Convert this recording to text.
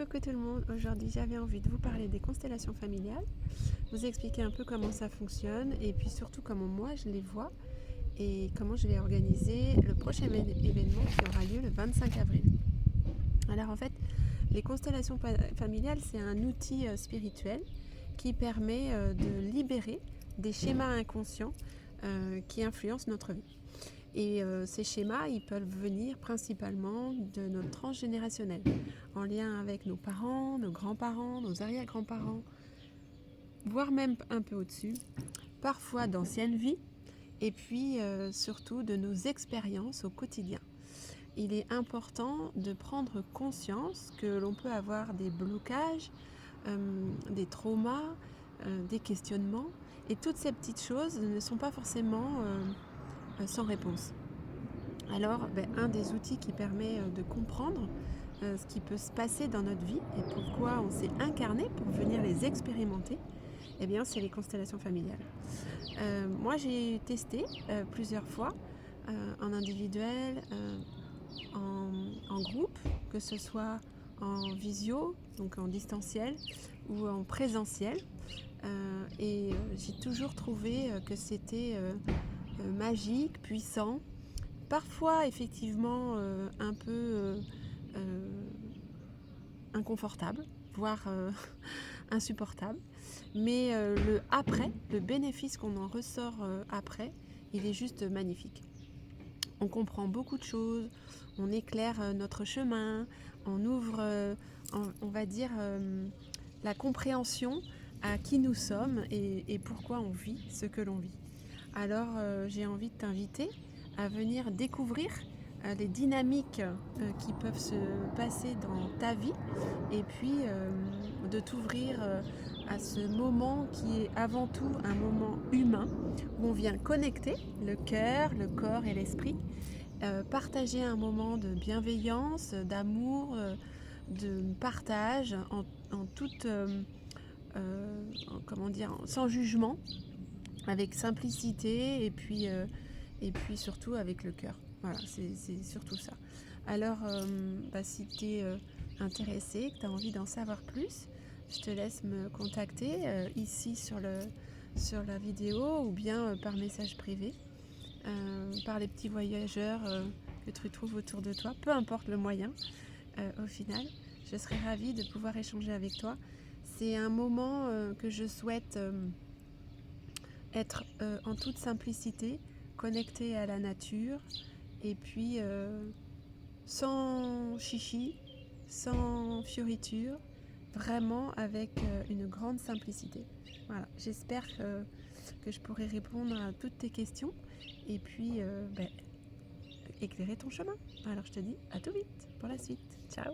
Coucou tout le monde, aujourd'hui j'avais envie de vous parler des constellations familiales, vous expliquer un peu comment ça fonctionne et puis surtout comment moi je les vois et comment je vais organiser le prochain événement qui aura lieu le 25 avril. Alors en fait, les constellations familiales c'est un outil spirituel qui permet de libérer des schémas inconscients qui influencent notre vie. Et ces schémas, ils peuvent venir principalement de notre transgénérationnel, en lien avec nos parents, nos grands-parents, nos arrière-grands-parents, voire même un peu au-dessus, parfois d'anciennes vies, et puis surtout de nos expériences au quotidien. Il est important de prendre conscience que l'on peut avoir des blocages, des traumas, des questionnements, et toutes ces petites choses ne sont pas forcément sans réponse. Alors, un des outils qui permet de comprendre ce qui peut se passer dans notre vie et pourquoi on s'est incarné pour venir les expérimenter, eh bien, c'est les constellations familiales. Moi, j'ai testé plusieurs fois en individuel, en groupe, que ce soit en visio, donc en distanciel ou en présentiel. Et j'ai toujours trouvé que c'était magique, puissant. Parfois, effectivement, un peu inconfortable, voire insupportable. Mais le après, le bénéfice qu'on en ressort après, il est juste magnifique. On comprend beaucoup de choses, on éclaire notre chemin, on ouvre, on va dire, la compréhension à qui nous sommes et pourquoi on vit ce que l'on vit. Alors j'ai envie de t'inviter à venir découvrir les dynamiques qui peuvent se passer dans ta vie et puis de t'ouvrir à ce moment qui est avant tout un moment humain où on vient connecter le cœur, le corps et l'esprit, partager un moment de bienveillance, d'amour, de partage en toute comment dire, sans jugement, avec simplicité et puis surtout avec le cœur. Voilà, c'est surtout ça. Alors, si tu es intéressé, que tu as envie d'en savoir plus, je te laisse me contacter ici sur la vidéo ou bien par message privé, par les petits voyageurs que tu trouves autour de toi, peu importe le moyen, au final. Je serais ravie de pouvoir échanger avec toi. C'est un moment que je souhaite être en toute simplicité, connecté à la nature et puis sans chichi, sans fioriture, vraiment avec une grande simplicité. Voilà, j'espère que je pourrai répondre à toutes tes questions et puis éclairer ton chemin. Alors je te dis à tout vite pour la suite. Ciao!